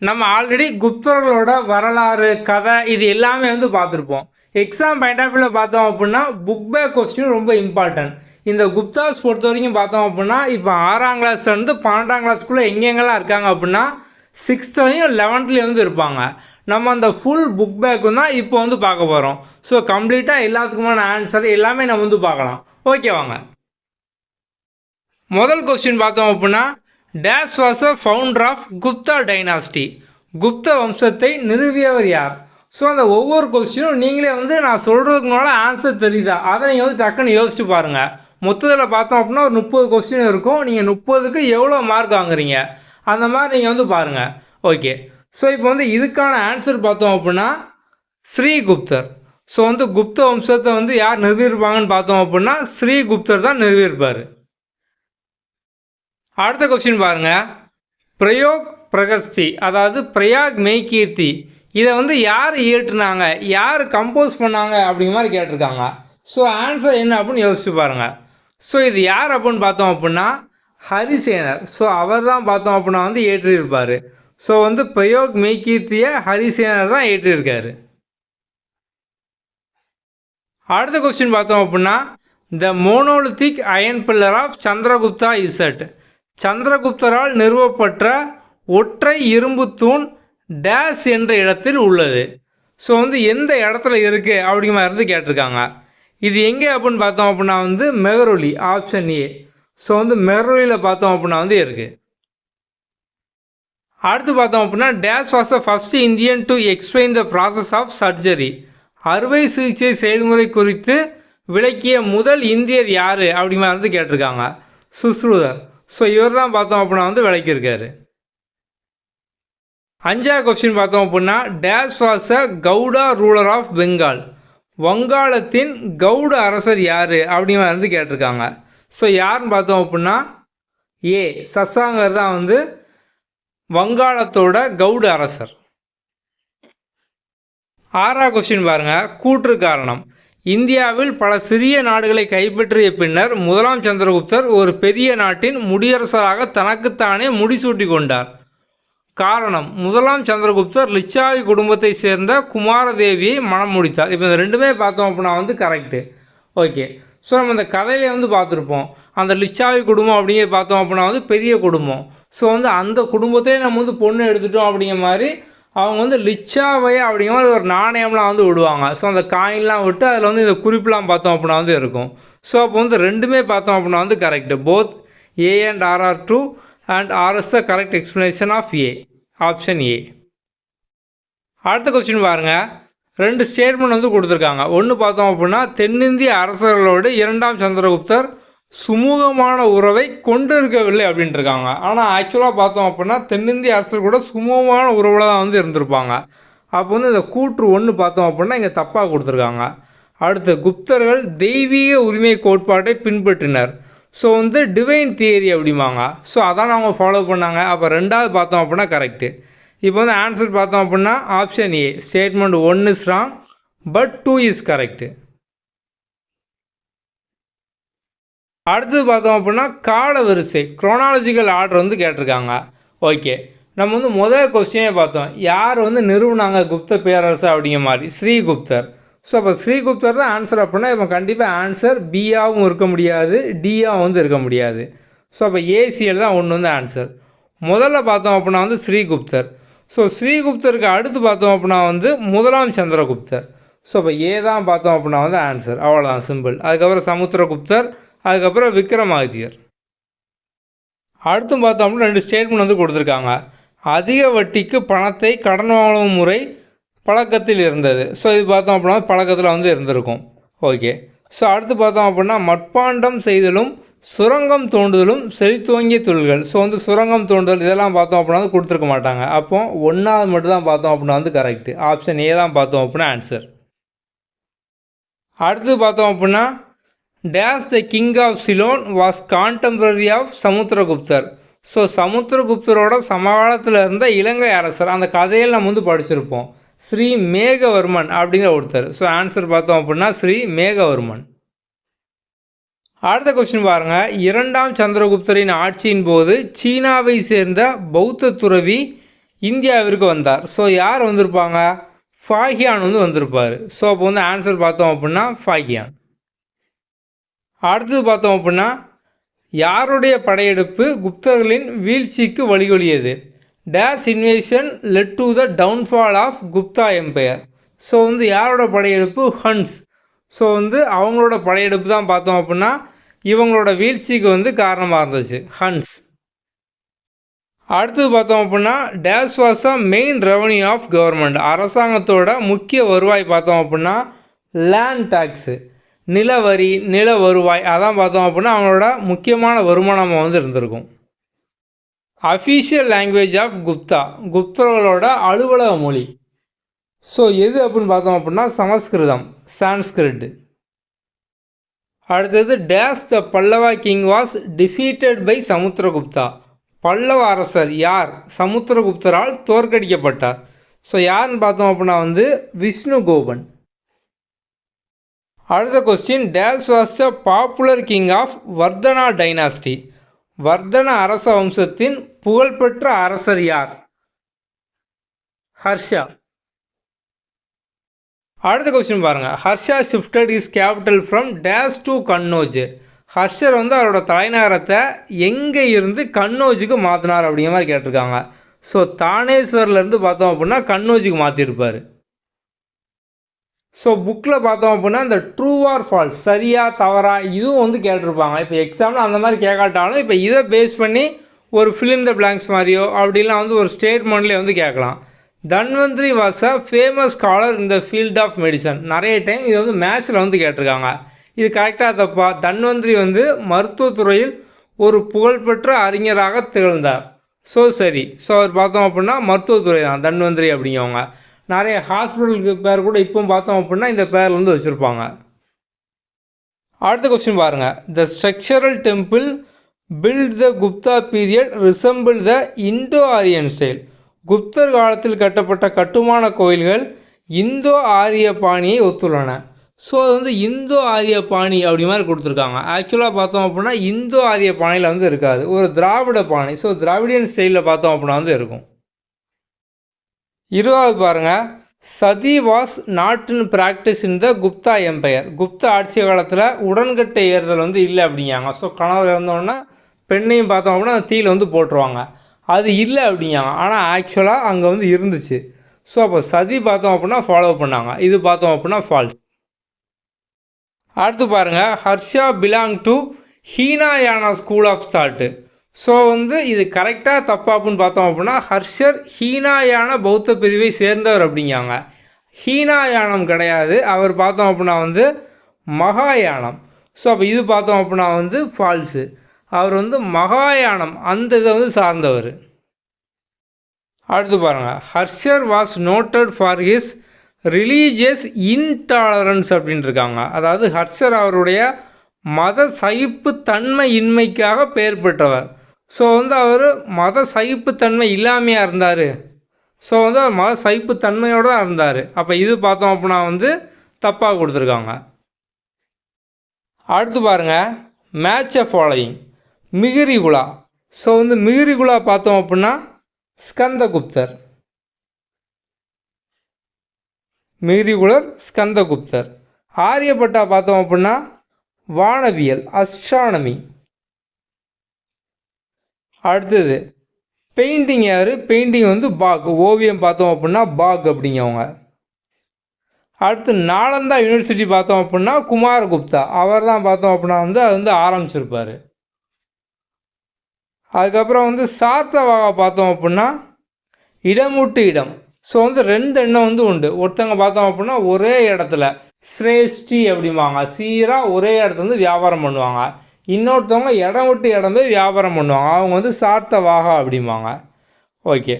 நம்ம ஆல்ரெடி குப்தர்களோட வரலாறு கதை இது எல்லாமே வந்து பார்த்துருப்போம். எக்ஸாம் பாயிண்ட் ஆஃப் வியூவில் பார்த்தோம் அப்படின்னா புக் பேக் கொஸ்டின் ரொம்ப இம்பார்ட்டன்ட். இந்த குப்தாஸ் பொறுத்த வரைக்கும் பார்த்தோம் அப்படின்னா இப்போ 6ஆம் கிளாஸ்லேருந்து 12ஆம் கிளாஸ்க்குள்ளே எங்கெங்கெல்லாம் இருக்காங்க அப்படின்னா 6th-லையும் 11th-லையும் வந்து இருப்பாங்க. நம்ம அந்த ஃபுல் புக் பேக்கும் தான் இப்போ வந்து பார்க்க போகிறோம். ஸோ கம்ப்ளீட்டாக எல்லாத்துக்குமான ஆன்சர் எல்லாமே நம்ம வந்து பார்க்கலாம். ஓகே வாங்க. முதல் கொஸ்டின் பார்த்தோம் அப்படின்னா dash was a founder of Gupta dynasty. Gupta வம்சத்தை நிறுவியவர் யார்? ஸோ அந்த ஒவ்வொரு கொஸ்டினும் நீங்களே வந்து நான் சொல்கிறதுக்கு முன்னால் ஆன்சர் தெரியுதா அதை நீங்கள் வந்து டக்குன்னு யோசிச்சு பாருங்கள். மொத்தத்தில் பார்த்தோம் அப்படின்னா ஒரு 30 கொஸ்டின் இருக்கும். நீங்கள் 30க்கு எவ்வளோ மார்க் வாங்குறீங்க அந்த மாதிரி நீங்கள் வந்து பாருங்கள். ஓகே, ஸோ இப்போ வந்து இதுக்கான ஆன்சர் பார்த்தோம் அப்படின்னா ஸ்ரீகுப்தர். ஸோ வந்து குப்த வம்சத்தை வந்து யார் நிறுவியிருப்பாங்கன்னு பார்த்தோம் அப்படின்னா ஸ்ரீகுப்தர் தான் நிறுவியிருப்பார். அடுத்த கொஸ்டின் பாருங்க, பிரயோக் பிரகஸ்தி அதாவது பிரயாக் மெய்கீர்த்தி இதை வந்து யார் இயற்றுனாங்க, யார் கம்போஸ் பண்ணாங்க அப்படிங்கிற மாதிரி கேட்டிருக்காங்க. ஸோ ஆன்சர் என்ன அப்படின்னு யோசிச்சு பாருங்க. ஸோ இது யார் அப்படின்னு பார்த்தோம் அப்படின்னா ஹரிசேனர். ஸோ அவர் தான் பார்த்தோம் அப்படின்னா வந்து ஏற்றிருப்பார். ஸோ வந்து பிரயோக் மெய்கீர்த்தியை ஹரிசேனர் தான் ஏற்றிருக்காரு. அடுத்த கொஸ்டின் பார்த்தோம் அப்படின்னா the monolithic iron pillar of Chandragupta is at. சந்திரகுப்தரால் நிறுவப்பட்ட ஒற்றை இரும்பு தூண் டேஷ் என்ற இடத்தில் உள்ளது. ஸோ வந்து எந்த இடத்துல இருக்குது அப்படிங்கிற மாதிரி இருந்து கேட்டிருக்காங்க. இது எங்கே அப்படின்னு பார்த்தோம் அப்படின்னா வந்து மெஹ்ரௌலி, ஆப்ஷன் ஏ. ஸோ வந்து மெஹ்ரௌலியில் பார்த்தோம் அப்படின்னா வந்து இருக்குது. அடுத்து பார்த்தோம் அப்படின்னா dash was the first Indian to explain the process of surgery. அறுவை சிகிச்சை செயல்முறை குறித்து விளக்கிய முதல் இந்தியர் யார் அப்படிங்கிற மாதிரி வந்து கேட்டிருக்காங்க. சுஸ்ருதர். ஸோ இவர் தான் பார்த்தோம் அப்படின்னா வந்து விளக்கியிருக்காரு. 5வது கொஸ்டின் பார்த்தோம் அப்படின்னா dash was a Gauda ruler of Bengal. வங்காளத்தின் கவுட அரசர் யார் அப்படிங்கிற வந்து கேட்டிருக்காங்க. ஸோ யாருன்னு பார்த்தோம் அப்படின்னா ஏ சசாங்கர் தான் வந்து வங்காளத்தோட கவுட அரசர். 6வது கொஸ்டின் பாருங்கள், கூற்று காரணம். இந்தியாவில் பல சிறிய நாடுகளை கைப்பற்றிய பின்னர் முதலாம் சந்திரகுப்தர் ஒரு பெரிய நாட்டின் முடியரசராக தனக்குத்தானே முடிசூட்டி கொண்டார். காரணம், முதலாம் சந்திரகுப்தர் லிச்சாவி குடும்பத்தை சேர்ந்த குமாரதேவியை மணம் முடித்தார். இப்போ இந்த ரெண்டுமே பார்த்தோம் அப்படின்னா வந்து கரெக்டு. ஓகே, ஸோ நம்ம இந்த கதையிலே வந்து பார்த்துருப்போம். அந்த லிச்சாவி குடும்பம் அப்படிங்கிற பார்த்தோம் அப்படின்னா வந்து பெரிய குடும்பம். ஸோ வந்து அந்த குடும்பத்திலே நம்ம வந்து பொண்ணு எடுத்துட்டோம் அப்படிங்கிற மாதிரி அவங்க வந்து லிச்சாவை அப்படிங்கிற மாதிரி ஒரு நாணயம்லாம் வந்து விடுவாங்க. ஸோ அந்த காயின்லாம் விட்டு அதில் வந்து இந்த குறிப்பெலாம் பார்த்தோம் அப்படின்னா வந்து இருக்கும். ஸோ அப்போ வந்து ரெண்டுமே பார்த்தோம் அப்படின்னா வந்து correct. Both A and R are true and R is the correct explanation of A, option A. அடுத்த கொஸ்டின் பாருங்கள், 2 ஸ்டேட்மெண்ட் வந்து கொடுத்துருக்காங்க. ஒன்று பார்த்தோம் அப்படின்னா தென்னிந்திய அரசர்களோடு 2ஆம் சந்திரகுப்தர் சுமூகமான உறவை கொண்டிருக்கவில்லை அப்படின்ட்டு இருக்காங்க. ஆனால் ஆக்சுவலாக பார்த்தோம் அப்படின்னா தென்னிந்திய அரசர் கூட சுமூகமான உறவில் தான் வந்து இருந்திருப்பாங்க. அப்போ வந்து இந்த கூற்று 1 பார்த்தோம் அப்படின்னா இங்கே தப்பாக கொடுத்துருக்காங்க. அடுத்து குப்தர்கள் தெய்வீக உரிமை கோட்பாட்டை பின்பற்றினர். ஸோ வந்து டிவைன் தியரி அப்படிம்பாங்க. ஸோ அதான் அவங்க ஃபாலோ பண்ணாங்க. அப்போ 2வது பார்த்தோம் அப்படின்னா கரெக்டு. இப்போ வந்து ஆன்சர் பார்த்தோம் அப்படின்னா option A statement 1 is wrong but 2 is correct. அடுத்தது பார்த்தோம் அப்படின்னா கால வரிசை குரோனாலஜிக்கல் ஆர்டர் வந்து கேட்டிருக்காங்க. ஓகே, நம்ம வந்து முதல் கொஸ்டினே பார்த்தோம், யார் வந்து நிறுவனாங்க குப்த பேரரசு அப்படிங்கிற மாதிரி ஸ்ரீகுப்தர். ஸோ அப்போ ஸ்ரீகுப்தர் தான் ஆன்சர் அப்படின்னா இப்போ கண்டிப்பாக ஆன்சர் பியாகவும் இருக்க முடியாது, டியாகவும் வந்து இருக்க முடியாது. ஸோ அப்போ ஏசிஎல் தான் ஒன்று வந்து ஆன்சர். முதல்ல பார்த்தோம் அப்படின்னா வந்து ஸ்ரீகுப்தர். ஸோ ஸ்ரீகுப்தருக்கு அடுத்து பார்த்தோம் அப்படின்னா வந்து முதலாம் சந்திரகுப்தர். ஸோ அப்போ ஏ தான் பார்த்தோம் அப்படின்னா வந்து ஆன்சர். அவ்வளோதான், சிம்பிள். அதுக்கப்புறம் சமுத்திரகுப்தர், அதுக்கப்புறம் விக்ரமாதித்யர். அடுத்தும் பார்த்தோம் அப்படின்னா 2 ஸ்டேட்மெண்ட் வந்து கொடுத்துருக்காங்க. அதிக வட்டிக்கு பணத்தை கடன் வாங்கும் முறை பழக்கத்தில் இருந்தது. ஸோ இது பார்த்தோம் அப்படின்னா பழக்கத்தில் வந்து இருந்திருக்கும். ஓகே, ஸோ அடுத்து பார்த்தோம் அப்படின்னா மட்பாண்டம் செய்தலும் சுரங்கம் தோண்டுதலும் செழித்துவங்கிய தொழில்கள். ஸோ வந்து சுரங்கம் தோண்டுதல் இதெல்லாம் பார்த்தோம் அப்படின்னா வந்து கொடுத்துருக்க மாட்டாங்க. அப்போ 1வது மட்டும் தான் பார்த்தோம் அப்படின்னா வந்து கரெக்டு. ஆப்ஷன் ஏ தான் பார்த்தோம் அப்படின்னா ஆன்சர். அடுத்து பார்த்தோம் அப்படின்னா dash the king of Ceylon was contemporary of சமுத்திரகுப்தர். ஸோ சமுத்திரகுப்தரோட சமகாலத்தில் இருந்த இலங்கை அரசர் அந்த கதையில் நம்ம வந்து படிச்சிருப்போம். ஸ்ரீ மேகவர்மன் அப்படிங்கிற ஒருத்தர். ஸோ ஆன்சர் பார்த்தோம் அப்படின்னா ஸ்ரீ மேகவர்மன். அடுத்த கொஸ்டின் பாருங்கள், 2ஆம் சந்திரகுப்தரின் ஆட்சியின் போது சீனாவை சேர்ந்த பௌத்த துறவி இந்தியாவிற்கு வந்தார். ஸோ யார் வந்திருப்பாங்க? ஃபாஹியான் வந்து வந்திருப்பார். ஸோ அப்போ வந்து ஆன்சர் பார்த்தோம் அப்படின்னா ஃபாஹியான். அடுத்தது பார்த்தோம் அப்படின்னா யாருடைய படையெடுப்பு குப்தர்களின் வீழ்ச்சிக்கு வழிகொலியது? Dash invasion led to the downfall of Gupta empire. So வந்து யாரோட படையெடுப்பு? ஹன்ஸ். ஸோ வந்து அவங்களோட படையெடுப்பு தான் பார்த்தோம் அப்படின்னா இவங்களோட வீழ்ச்சிக்கு வந்து காரணமாக இருந்துச்சு, ஹன்ஸ். அடுத்தது பார்த்தோம் அப்படின்னா dash was a main revenue of government. அரசாங்கத்தோட முக்கிய வருவாய் பார்த்தோம் அப்படின்னா லேண்ட் டேக்ஸு, நில வரி, நில வருவாய், அதான் பார்த்தோம் அப்படின்னா அவங்களோட முக்கியமான வருமானமாக வந்து இருந்திருக்கும். அஃபீஷியல் லாங்குவேஜ் ஆஃப் குப்தா, குப்தர்களோட அலுவலக மொழி. ஸோ எது அப்படின்னு பார்த்தோம் அப்படின்னா சமஸ்கிருதம், சான்ஸ்கிரிட். அடுத்தது dash the Pallava king was defeated by Samudragupta. Pallava அரசர் யார் சமுத்திரகுப்தரால் தோற்கடிக்கப்பட்டார்? ஸோ யாருன்னு பார்த்தோம் அப்படின்னா வந்து விஷ்ணுகோபன். அடுத்த question dash was the popular king of Vardhana dynasty. வர்தன அரச வம்சத்தின் புகழ்பெற்ற அரசர் யார்? ஹர்ஷா. அடுத்த கொஸ்டின் பாருங்கள். Harsha shifted his capital from dash to Kannauj. ஹர்ஷர் வந்து அவரோட தலைநகரத்தை எங்கே இருந்து கன்னோஜுக்கு மாற்றினார் அப்படிங்கிற மாதிரி கேட்டிருக்காங்க. ஸோ தானேஸ்வர்லேருந்து பார்த்தோம் அப்படின்னா கன்னோஜுக்கு மாற்றிருப்பார். ஸோ புக்கில் பார்த்தோம் அப்படின்னா இந்த ட்ரூ ஆர் ஃபால்ஸ், சரியா தவறா, இதுவும் வந்து கேட்டிருப்பாங்க. இப்போ எக்ஸாமில் அந்த மாதிரி கேட்காட்டாலும் இப்போ இதை பேஸ் பண்ணி ஒரு ஃபில் த பிளாங்க்ஸ் மாதிரியோ அப்படிலாம் வந்து ஒரு ஸ்டேட்மெண்ட்லேயே வந்து கேட்கலாம். Dhanvantari was a famous scholar in the field of medicine. நிறைய டைம் இது வந்து மேட்ச்சில் வந்து கேட்டிருக்காங்க. இது கரெக்டாக தப்பா? தன்வந்திரி வந்து மருத்துவத்துறையில் ஒரு புகழ்பெற்ற அறிஞராக திகழ்ந்தார். ஸோ சரி. ஸோ அவர் பார்த்தோம் அப்படின்னா மருத்துவத்துறை தான் தன்வந்திரி அப்படிங்கிறவங்க. நிறைய ஹாஸ்பிட்டலுக்கு பேர் கூட இப்போ பார்த்தோம் அப்படின்னா இந்த பேர் வந்து வச்சுருப்பாங்க. அடுத்த கொஸ்டின் பாருங்கள். The structural temple built the Gupta period resemble the Indo Aryan style. குப்தர் காலத்தில் கட்டப்பட்ட கட்டுமான கோயில்கள் இந்தோ ஆரிய பாணியை ஒத்துள்ளன. ஸோ அது வந்து இந்தோ ஆரிய பாணி அப்படி மாதிரி கொடுத்துருக்காங்க. ஆக்சுவலாக பார்த்தோம் அப்படின்னா இந்தோ ஆரிய பாணியில் வந்து இருக்காது, ஒரு திராவிட பாணி. ஸோ திராவிடியன் ஸ்டைலில் பார்த்தோம் அப்படின்னா வந்து இருக்கும். 20வது பாருங்கள். சதி was not in practice in the Gupta empire. Gupta ஆட்சி காலத்தில் உடன்கட்டை ஏறுதல் வந்து இல்லை அப்படிங்காங்க. ஸோ கணவர் இறந்தோடனே பெண்ணையும் பார்த்தோம் அப்படின்னா தீயில் வந்து போட்டுருவாங்க, அது இல்லை அப்படிங்காங்க. ஆனால் ஆக்சுவலாக அங்கே வந்து இருந்துச்சு. ஸோ அப்போ சதி பார்த்தோம் அப்படின்னா ஃபாலோ பண்ணாங்க, இது பார்த்தோம் அப்படின்னா ஃபால்ஸ். அடுத்து பாருங்கள். Harsha belong to Hinayana school of thought. So வந்து இது கரெக்டாக தப்பா அப்படின்னு பார்த்தோம் அப்படின்னா ஹர்ஷர் ஹீனாயான பௌத்த பிரிவை சேர்ந்தவர் அப்படிங்காங்க. ஹீனாயானம் கிடையாது, அவர் பார்த்தோம் அப்படின்னா வந்து மகாயானம். ஸோ அப்போ இது பார்த்தோம் அப்படின்னா வந்து ஃபால்ஸு. அவர் வந்து மகாயானம் அந்த இதை வந்து சார்ந்தவர். அடுத்து பாருங்கள். ஹர்ஷர் was noted for his religious intolerance அப்படின்னு இருக்காங்க. அதாவது ஹர்ஷர் அவருடைய மத சகிப்புத்தன்மை இன்மைக்காக பெயர் பெற்றவர். ஸோ வந்து அவர் மத சகிப்புத்தன்மை இல்லாமையாக இருந்தார். ஸோ வந்து அவர் மத சகிப்புத்தன்மையோடு தான் இருந்தார். அப்போ இது பார்த்தோம் அப்படின்னா வந்து தப்பாக கொடுத்துருக்காங்க. அடுத்து பாருங்கள். Match of following. Mihirakula. So வந்து மிகிரிகுலா பார்த்தோம் அப்படின்னா ஸ்கந்தகுப்தர். மிகிரிகுலர் ஸ்கந்தகுப்தர். ஆரியப்பட்டா பார்த்தோம் அப்படின்னா வானவியல், அஸ்ட்ரானமி. அடுத்தது பெயிண்டிங் யார்? பெயிண்டிங் வந்து பாக், ஓவியம் பார்த்தோம் அப்படின்னா பாக் அப்படிங்கவங்க. அடுத்து நாலந்தா யூனிவர்சிட்டி பார்த்தோம் அப்படின்னா குமாரகுப்தா, அவர் தான் பார்த்தோம் அப்படின்னா வந்து அது வந்து ஆரம்பிச்சிருப்பார். அதுக்கப்புறம் வந்து சார்த்தவாகா பார்த்தோம் அப்படின்னா இடம் விட்டு இடம். ஸோ வந்து ரெண்டு எண்ணம் வந்து உண்டு. ஒருத்தங்க பார்த்தோம் அப்படின்னா ஒரே இடத்துல சிரேஷ்டி அப்படிம்பாங்க, சீராக ஒரே இடத்துல வந்து வியாபாரம் பண்ணுவாங்க. இன்னொருத்தவங்க இடம் விட்டு இடம் போய் வியாபாரம் பண்ணுவாங்க, அவங்க வந்து சார்த்தவாகா அப்படிம்பாங்க. ஓகே.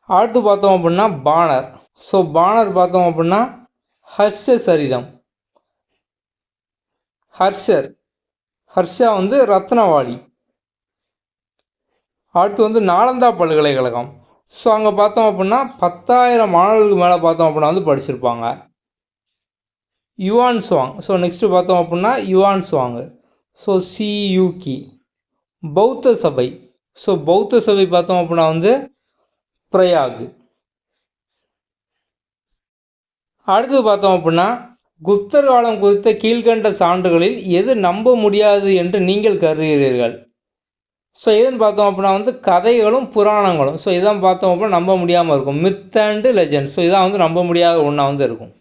அடுத்து பார்த்தோம் அப்படின்னா பாணர். ஸோ பாணர் பார்த்தோம் அப்படின்னா ஹர்ஷ சரிதம். ஹர்ஷா வந்து ரத்னவாளி. அடுத்து வந்து நாலந்தா பல்கலைக்கழகம். ஸோ அங்கே பார்த்தோம் அப்படின்னா 10,000 மாணவர்களுக்கு மேலே பார்த்தோம் அப்படின்னா வந்து படிச்சிருப்பாங்க. Yuan Chwang. ஸோ நெக்ஸ்ட்டு பார்த்தோம் அப்படின்னா யுவான் சுவாங். ஸோ சியூகி. பௌத்த சபை. ஸோ பௌத்த சபை பார்த்தோம் அப்படின்னா வந்து பிரயாக். அடுத்து பார்த்தோம் அப்படின்னா குப்தர் காலம் குறித்த கீழ்கண்ட சான்றுகளில் எது நம்ப முடியாது என்று நீங்கள் கருதுகிறீர்கள்? ஸோ எதுன்னு பார்த்தோம் அப்படின்னா வந்து கதைகளும் புராணங்களும். ஸோ இதான் பார்த்தோம் அப்படின்னா நம்ப முடியாமல் இருக்கும். Myth and legend. ஸோ இதான் வந்து நம்ப முடியாத ஒன்றா வந்து இருக்கும்.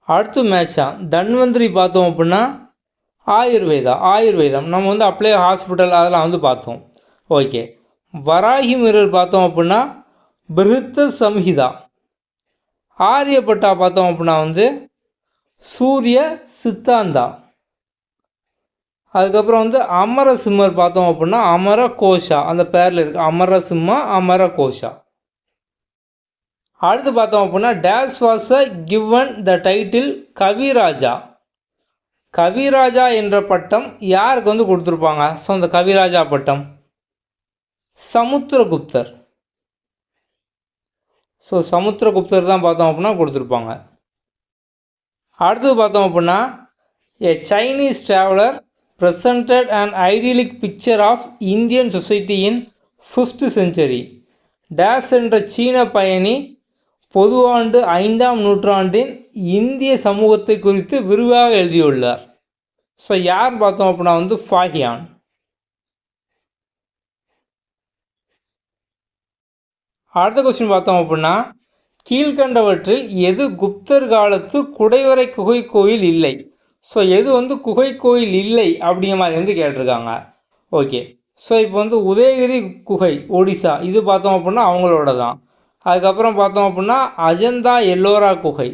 அடுத்து மேட்சா தன்வந்திரி பார்த்தோம் அப்படின்னா ஆயுர்வேதம் நம்ம வந்து அப்படியே ஹாஸ்பிட்டல் அதெல்லாம் வந்து பார்த்தோம். ஓகே. வராகி மிரர் பார்த்தோம் அப்படின்னா பிருத்த சம்ஹிதா. ஆரியப்பட்டா பார்த்தோம் அப்படின்னா வந்து சூரிய சித்தாந்தா. அதுக்கப்புறம் வந்து அமரசிம்மர் பார்த்தோம் அப்படின்னா அமர கோஷா, அந்த பேரில் இருக்குது அமரசிம்மா அமர கோஷா. அடுத்து பார்த்தோம் அப்படின்னா dash was a given the title Kaviraja. Kaviraja என்ற பட்டம் யாருக்கு வந்து கொடுத்துருப்பாங்க? ஸோ அந்த கவிராஜா பட்டம் சமுத்திரகுப்தர். ஸோ சமுத்திரகுப்தர் தான் பார்த்தோம் அப்படின்னா கொடுத்துருப்பாங்க. அடுத்தது பார்த்தோம் அப்படின்னா a Chinese traveller presented an idyllic picture of Indian society in 5th century. Days என்ற சீன பயணி பொதுவாண்டு 5ஆம் நூற்றாண்டின் இந்திய சமூகத்தை குறித்து விரிவாக எழுதியுள்ளார். ஸோ யார் பார்த்தோம் அப்படின்னா வந்து ஃபாஹியான். அடுத்த கொஸ்டின் பார்த்தோம் அப்படின்னா கீழ்கண்டவற்றில் எது குப்தர் காலத்து குடைவரை குகை கோயில் இல்லை? ஸோ எது வந்து குகை கோயில் இல்லை அப்படிங்கிற மாதிரி வந்து கேட்டிருக்காங்க. ஓகே. ஸோ இப்போ வந்து உதயகிரி குகை ஒடிசா இது பார்த்தோம் அப்படின்னா அவங்களோட தான். அதுக்கப்புறம் பார்த்தோம் அப்படின்னா அஜந்தா எல்லோரா குகை.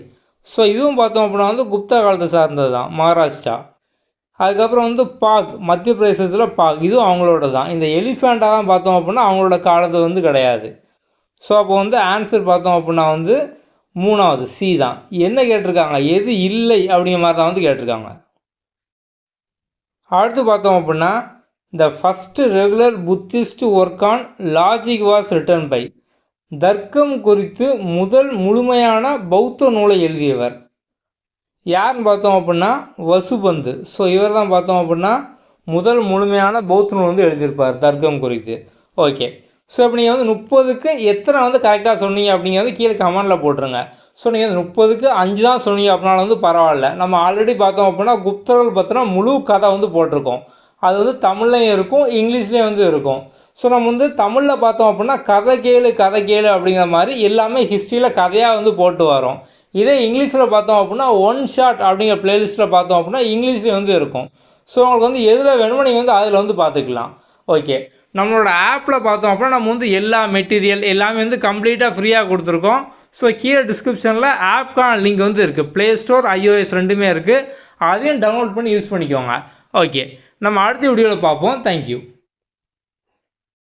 ஸோ இதுவும் பார்த்தோம் அப்படின்னா வந்து குப்தா காலத்தை சார்ந்தது தான், மகாராஷ்டிரா. அதுக்கப்புறம் வந்து பாக் மத்திய பிரதேசத்தில் பாக் இதுவும் அவங்களோட தான். இந்த எலிஃபேண்டாக தான் பார்த்தோம் அப்படின்னா அவங்களோட காலத்தை வந்து கிடையாது. ஸோ அப்போ வந்து ஆன்சர் பார்த்தோம் அப்படின்னா வந்து 3வது சி தான். என்ன கேட்டிருக்காங்க? எது இல்லை அப்படிங்கிற மாதிரி தான் வந்து கேட்டிருக்காங்க. அடுத்து பார்த்தோம் அப்படின்னா the first regular Buddhist work on logic was written by. தர்க்கம் குறித்து முதல் முழுமையான பௌத்த நூலை எழுதியவர் யாருன்னு பார்த்தோம் அப்படின்னா வசுபந்து. ஸோ இவர் தான் பார்த்தோம் அப்படின்னா முதல் முழுமையான பௌத்த நூல் வந்து எழுதியிருப்பார் தர்க்கம் குறித்து. ஓகே. ஸோ இப்போ நீங்கள் வந்து 30க்கு எத்தனை வந்து கரெக்டாக சொன்னீங்க அப்படிங்கிறது கீழே கமெண்டில் போட்டுருங்க. ஸோ நீங்கள் 30க்கு 5 தான் சொன்னீங்க அப்படின்னாலும் வந்து பரவாயில்ல. நம்ம ஆல்ரெடி பார்த்தோம் அப்படின்னா குப்தர்கள் பற்றின முழு கதை வந்து போட்டிருக்கோம். அது வந்து தமிழ்லையும் இருக்கும், இங்கிலீஷ்லேயும் வந்து இருக்கும். ஸோ நம்ம வந்து தமிழில் பார்த்தோம் அப்படின்னா கதை கேளு அப்படிங்கிற மாதிரி எல்லாமே ஹிஸ்ட்ரியில் கதையாக வந்து போட்டு வரோம். இதே இங்கிலீஷில் பார்த்தோம் அப்படின்னா ஒன் ஷாட் அப்படிங்கிற பிளேலிஸ்ட்டில் பார்த்தோம் அப்படின்னா இங்கிலீஷ்லேயும் வந்து இருக்கும். ஸோ உங்களுக்கு வந்து எதில் வேணுமோ நீங்கள் வந்து அதில் வந்து பார்த்துக்கலாம். ஓகே. நம்மளோட ஆப்பில் பார்த்தோம் அப்படின்னா நம்ம வந்து எல்லா மெட்டீரியல் எல்லாமே வந்து கம்ப்ளீட்டாக ஃப்ரீயாக கொடுத்துருக்கோம். ஸோ கீழே டிஸ்கிரிப்ஷனில் ஆப்க்கான லிங்க் வந்து இருக்குது. ப்ளே ஸ்டோர் iOS ரெண்டுமே இருக்குது. அதையும் டவுன்லோட் பண்ணி யூஸ் பண்ணிக்கோங்க. ஓகே. நம்ம அடுத்த வீடியோவில் பார்ப்போம். தேங்க்யூ.